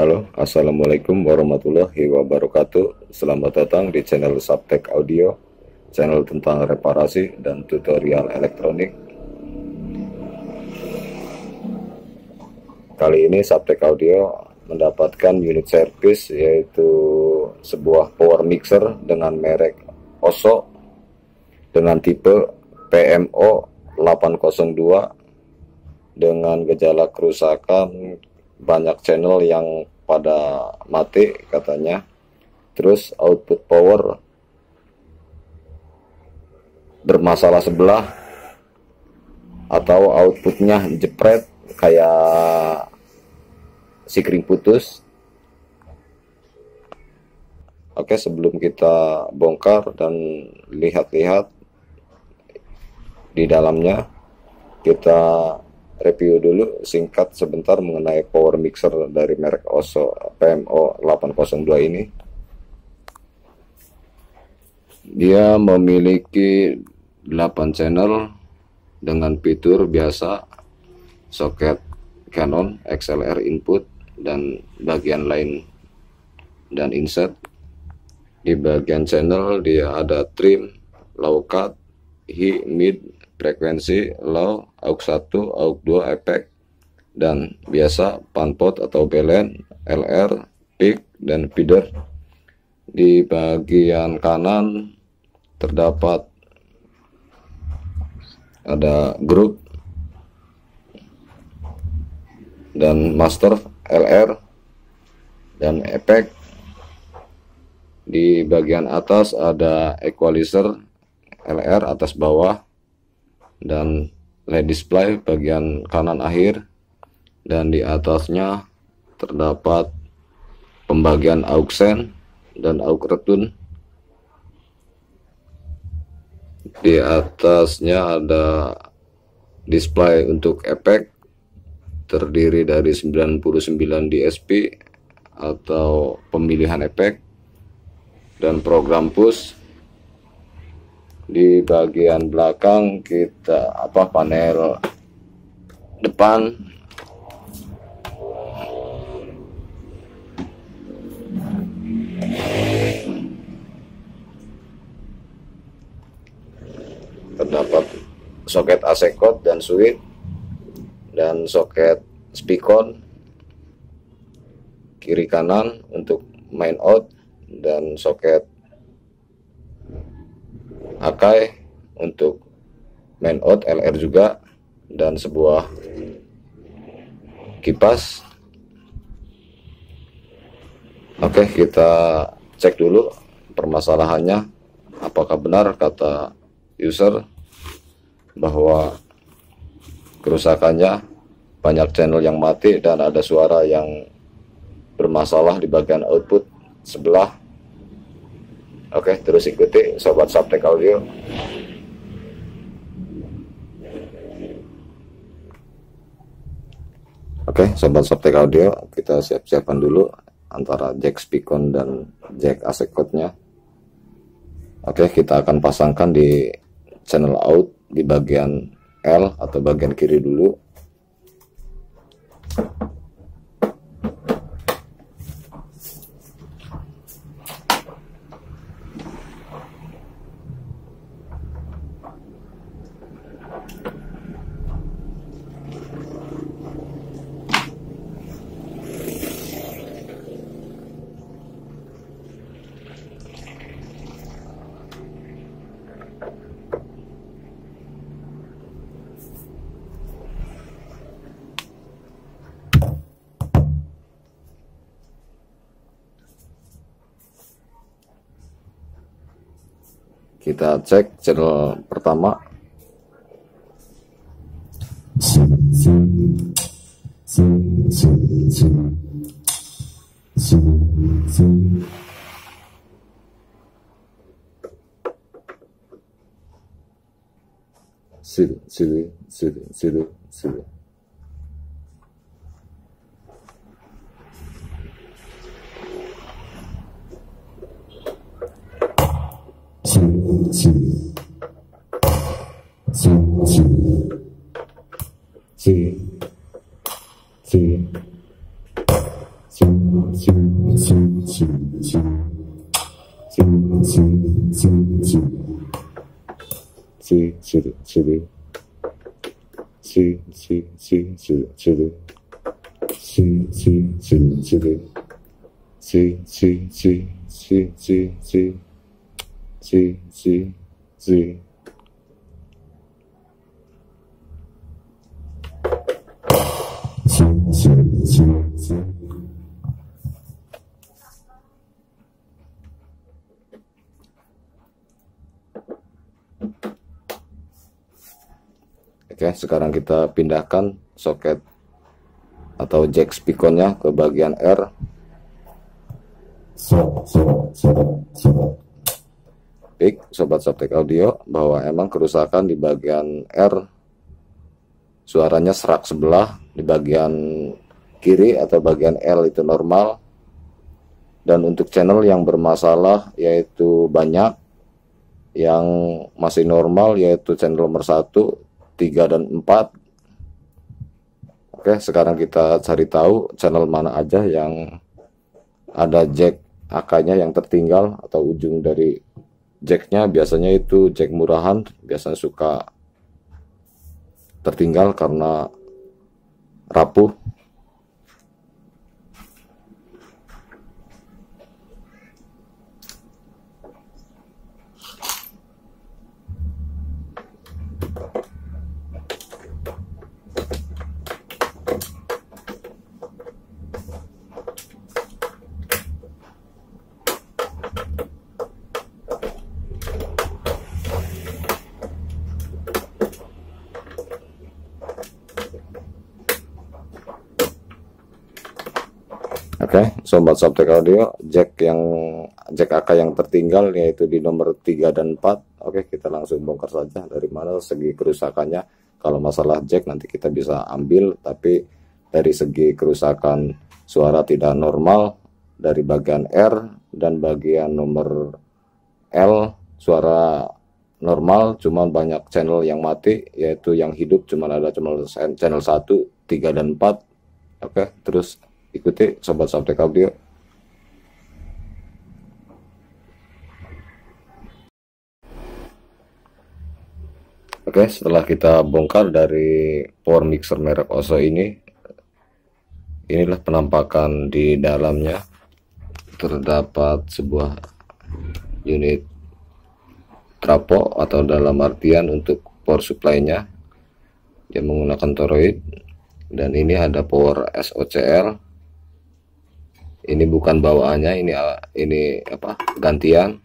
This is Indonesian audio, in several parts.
Halo, assalamualaikum warahmatullahi wabarakatuh. Selamat datang di channel Subtek Audio, channel tentang reparasi dan tutorial elektronik. Kali ini Subtek Audio mendapatkan unit service, yaitu sebuah power mixer dengan merek Oso dengan tipe PMO 802 dengan gejala kerusakan banyak channel yang pada mati katanya. Terus output power bermasalah sebelah atau outputnya jepret kayak sikring putus. Oke, sebelum kita bongkar dan lihat-lihat di dalamnya, kita review dulu singkat sebentar mengenai power mixer dari merek Oso PMO 802 ini. Dia memiliki 8 channel dengan fitur biasa, soket Canon XLR input dan bagian lain dan insert. Di bagian channel dia ada trim, low cut, high, mid, frekuensi, low, aux 1, aux 2, efek, dan biasa, panpot atau belen, LR, peak, dan feeder. Di bagian kanan terdapat ada grup dan master LR dan efek. Di bagian atas ada equalizer LR atas bawah dan LED display bagian kanan akhir, dan di atasnya terdapat pembagian aux send dan aux return. Di atasnya ada display untuk efek terdiri dari 99 DSP atau pemilihan efek dan program push. Di bagian belakang kita panel depan terdapat soket AC code dan switch dan soket speakon kiri kanan untuk main out dan soket Akai untuk main out LR juga, dan sebuah kipas. Oke, kita cek dulu permasalahannya. Apakah benar kata user bahwa kerusakannya banyak channel yang mati dan ada suara yang bermasalah di bagian output sebelah. Oke, terus ikuti sobat Subtek Audio. Oke, sobat Subtek Audio, kita siap-siapkan dulu antara jack speakon dan jack AC code-nya. Oke, kita akan pasangkan di channel out di bagian L atau bagian kiri dulu. Kita cek channel pertama. Situ. Oke, sekarang kita pindahkan soket atau jack spikonnya ke bagian R. Baik, sobat Softtek Audio, bahwa emang kerusakan di bagian R, suaranya serak sebelah, di bagian kiri atau bagian L itu normal, dan untuk channel yang bermasalah yaitu banyak, yang masih normal yaitu channel nomor 1, 3 dan 4. Oke, sekarang kita cari tahu channel mana aja yang ada jack AK-nya yang tertinggal atau ujung dari jacknya. Biasanya itu jack murahan, biasanya suka tertinggal karena rapuh. Oke, sobat Softtek Audio, jack AK yang tertinggal yaitu di nomor 3 dan 4. Oke, kita langsung bongkar saja dari mana segi kerusakannya. Kalau masalah jack nanti kita bisa ambil, tapi dari segi kerusakan suara tidak normal dari bagian R dan bagian nomor L suara normal, cuman banyak channel yang mati, yaitu yang hidup cuman ada channel 1, 3 dan 4. Oke, terus ikuti sobat Softtek Audio. Oke, setelah kita bongkar dari power mixer merek Oso ini, inilah penampakan di dalamnya. Terdapat sebuah unit trafo atau dalam artian untuk power supply-nya dia menggunakan toroid, dan ini ada power SOCL. Ini bukan bawaannya, ini apa, gantian.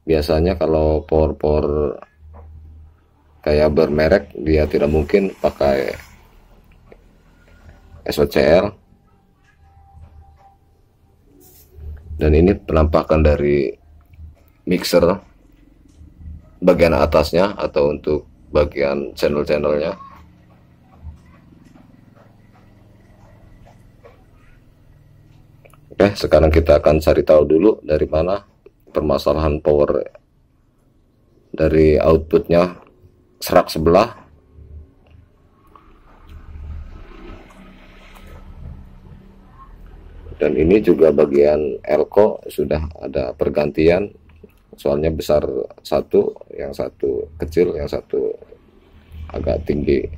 Biasanya kalau power kayak bermerek dia tidak mungkin pakai SOCL. Dan ini penampakan dari mixer bagian atasnya atau untuk bagian channel-channelnya. Oke, sekarang kita akan cari tahu dulu dari mana permasalahan power dari outputnya serak sebelah. Dan ini juga bagian elko sudah ada pergantian, soalnya besar satu, yang satu kecil, yang satu agak tinggi.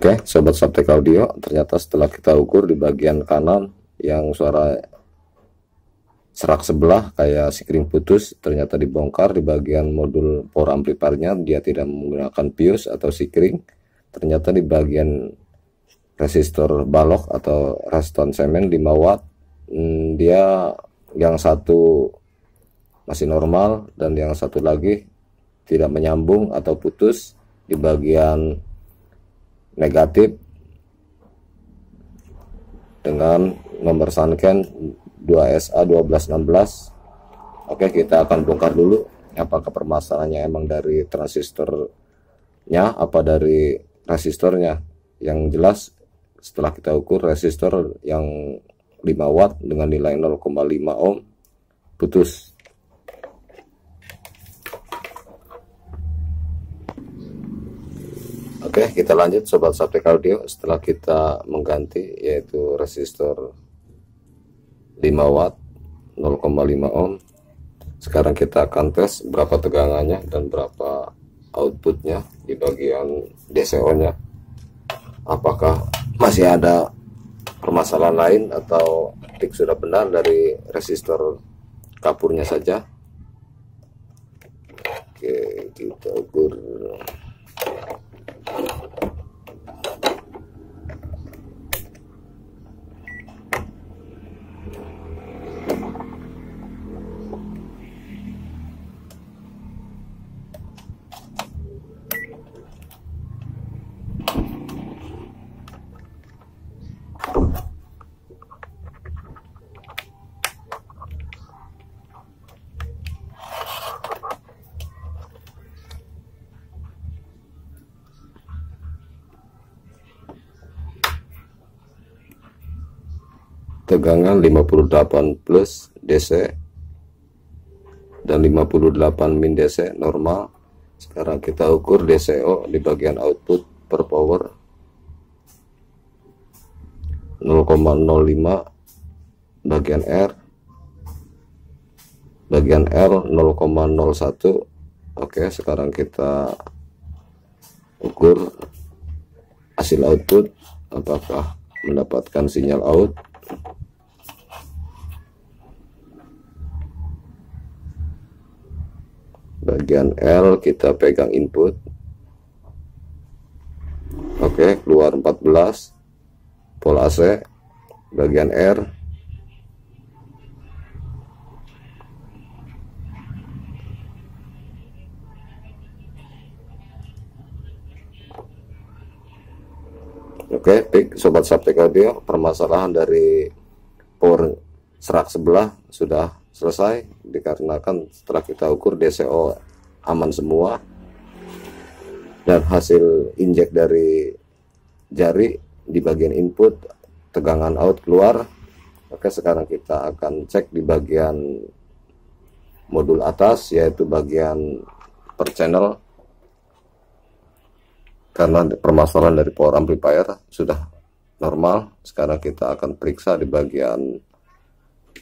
Oke, sobat Softtek Audio, ternyata setelah kita ukur di bagian kanan yang suara serak sebelah kayak sikring putus, ternyata dibongkar di bagian modul power amplifiernya. Dia tidak menggunakan fuse atau sikring. Ternyata di bagian resistor balok atau resistor semen 5 watt, dia yang satu masih normal dan yang satu lagi tidak menyambung atau putus di bagian negatif dengan nomor Sanken 2SA1216. Oke, kita akan bongkar dulu apakah permasalahannya emang dari transistornya apa dari resistornya. Yang jelas setelah kita ukur resistor yang 5 watt dengan nilai 0,5 ohm putus. Oke, kita lanjut sobat Saptek Audio. Setelah kita mengganti yaitu resistor 5 watt 0,5 ohm, sekarang kita akan tes berapa tegangannya dan berapa outputnya di bagian DCO nya, apakah masih ada permasalahan lain atau tik sudah benar dari resistor kapurnya saja. Oke, kita ukur. Tegangan 58 plus DC dan 58 min DC normal. Sekarang kita ukur DCO di bagian output per power 0,05 bagian R, bagian L 0,01. Oke, sekarang kita ukur hasil output apakah mendapatkan sinyal out. Bagian L kita pegang input. Oke, keluar 14 pol AC. Bagian R oke, pik sobat Saptek Audio, permasalahan dari power serak sebelah sudah selesai dikarenakan setelah kita ukur DCO aman semua dan hasil injek dari jari di bagian input, tegangan out keluar. Oke, sekarang kita akan cek di bagian modul atas yaitu bagian per channel. Karena permasalahan dari power amplifier sudah normal, sekarang kita akan periksa di bagian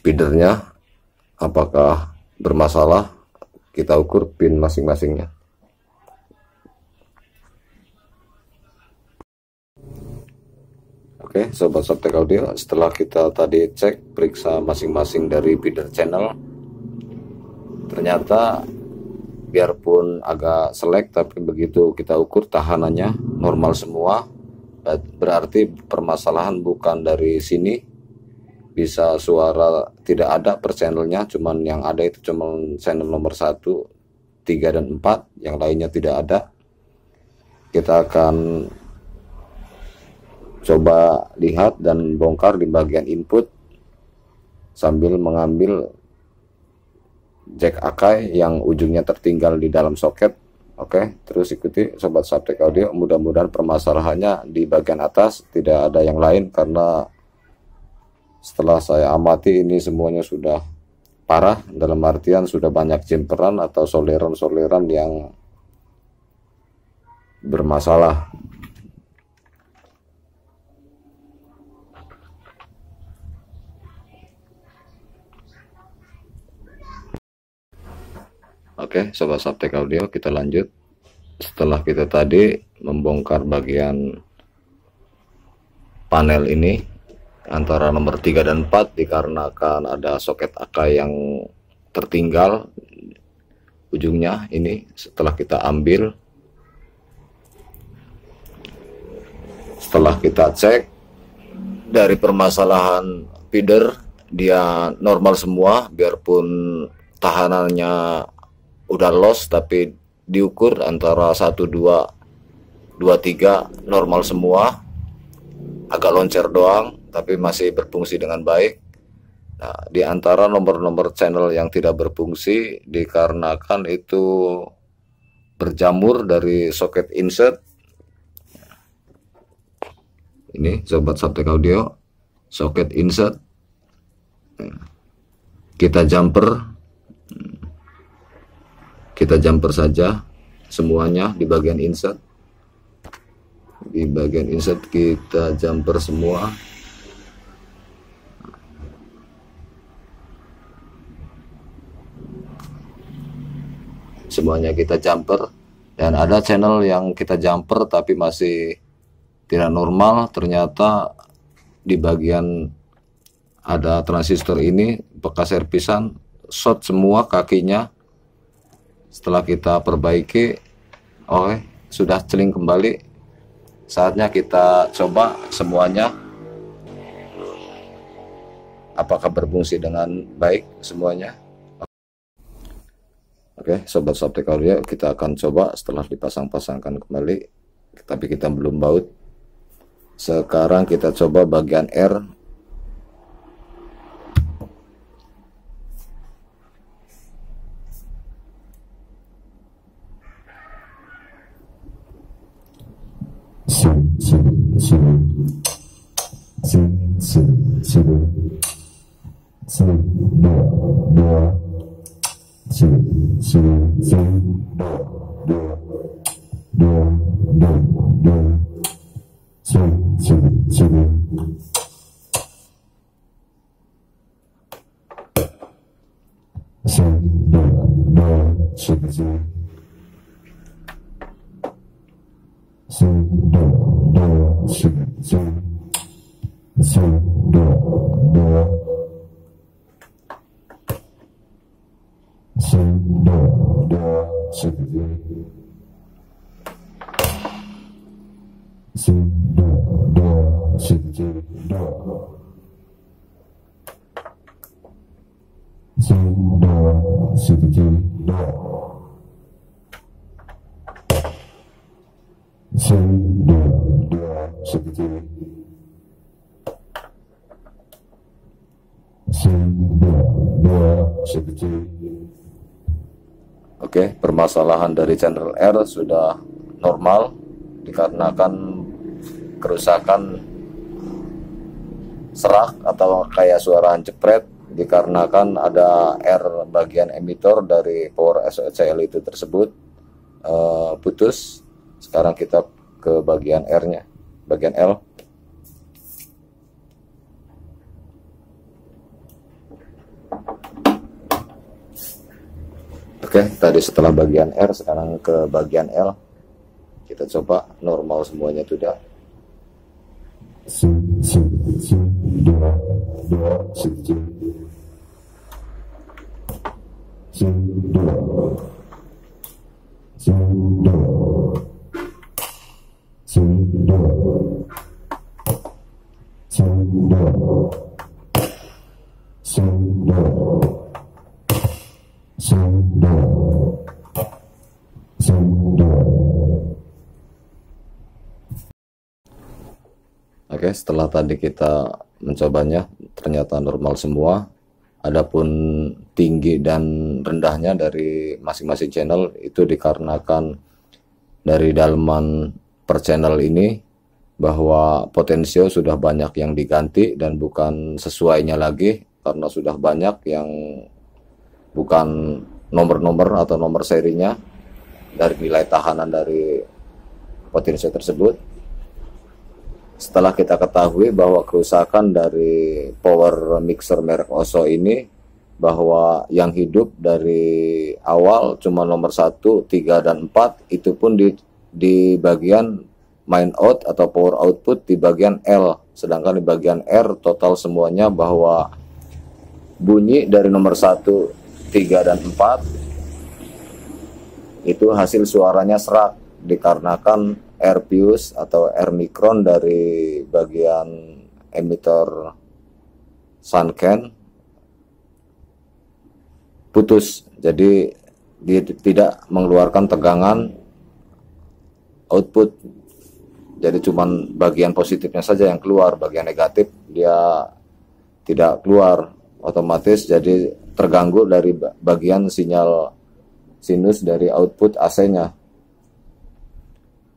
feedernya apakah bermasalah. Kita ukur pin masing-masingnya. Oke, sobat Saptek Audio, setelah kita tadi cek periksa masing-masing dari feeder channel, ternyata biarpun agak selek tapi begitu kita ukur tahanannya normal semua. Berarti permasalahan bukan dari sini, bisa suara tidak ada per channelnya, cuman yang ada itu cuman channel nomor 1, 3 dan 4, yang lainnya tidak ada. Kita akan coba lihat dan bongkar di bagian input sambil mengambil jack Akai yang ujungnya tertinggal di dalam soket. Oke, terus ikuti sobat Saptek Audio. Mudah-mudahan permasalahannya di bagian atas, tidak ada yang lain, karena setelah saya amati ini semuanya sudah parah, dalam artian sudah banyak jumperan atau soleran-soleran yang bermasalah. Oke, sobat Saptek Audio, kita lanjut. Setelah kita tadi membongkar bagian panel ini antara nomor 3 dan 4 dikarenakan ada soket Akai yang tertinggal ujungnya ini, setelah kita ambil, setelah kita cek dari permasalahan feeder, dia normal semua biarpun tahanannya udah loss, tapi diukur antara 1, 2, 3 normal semua, agak loncer doang tapi masih berfungsi dengan baik. Nah, di antara nomor-nomor channel yang tidak berfungsi dikarenakan itu berjamur dari soket insert. Ini sobat Subtek Audio, soket insert. Kita jumper saja semuanya di bagian insert. Di bagian insert kita jumper semua. Semuanya kita jumper, dan ada channel yang kita jumper tapi masih tidak normal. Ternyata di bagian ada transistor ini bekas servisan, short semua kakinya. Setelah kita perbaiki, sudah celing kembali. Saatnya kita coba semuanya apakah berfungsi dengan baik semuanya. Oke, sobat Subtek Audio, kita akan coba setelah dipasang-pasangkan kembali, tapi kita belum baut. Sekarang kita coba bagian R. Oke, permasalahan dari channel R sudah normal dikarenakan kerusakan serak atau kayak suara jepret, dikarenakan ada R bagian emitor dari power SOHCL itu tersebut putus. Sekarang kita ke bagian R-nya, bagian L. Oke, tadi setelah bagian R, sekarang ke bagian L. Kita coba normal semuanya sudah. Oke, setelah tadi kita mencobanya ternyata normal semua. Adapun tinggi dan rendahnya dari masing-masing channel itu dikarenakan dari dalaman per channel ini bahwa potensio sudah banyak yang diganti dan bukan sesuainya lagi, karena sudah banyak yang bukan nomor-nomor atau nomor serinya dari nilai tahanan dari potensio tersebut. Setelah kita ketahui bahwa kerusakan dari power mixer merek Oso ini, bahwa yang hidup dari awal cuma nomor 1, 3, dan 4, itu pun di bagian main out atau power output di bagian L. Sedangkan di bagian R total semuanya bahwa bunyi dari nomor 1, 3, dan 4 itu hasil suaranya serak, dikarenakan air fuse atau air mikron dari bagian emitor sunken putus. Jadi dia tidak mengeluarkan tegangan output. Jadi cuman bagian positifnya saja yang keluar, bagian negatif dia tidak keluar, otomatis jadi terganggu dari bagian sinyal sinus dari output AC-nya.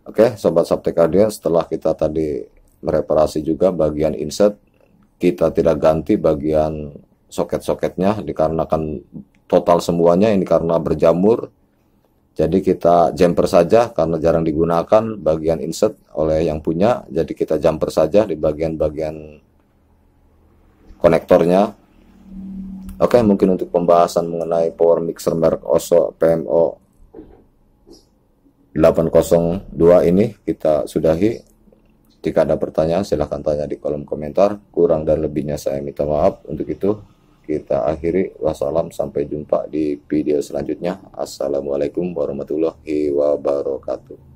Oke, sobat Saptek Radio, setelah kita tadi mereparasi juga bagian insert, kita tidak ganti bagian soket-soketnya dikarenakan total semuanya ini karena berjamur. Jadi kita jumper saja karena jarang digunakan bagian insert oleh yang punya. Jadi kita jumper saja di bagian-bagian konektornya. Oke, mungkin untuk pembahasan mengenai power mixer merek OSO PMO 802 ini kita sudahi. Jika ada pertanyaan silahkan tanya di kolom komentar. Kurang dan lebihnya saya minta maaf. Untuk itu kita akhiri. Wassalam, sampai jumpa di video selanjutnya. Assalamualaikum warahmatullahi wabarakatuh.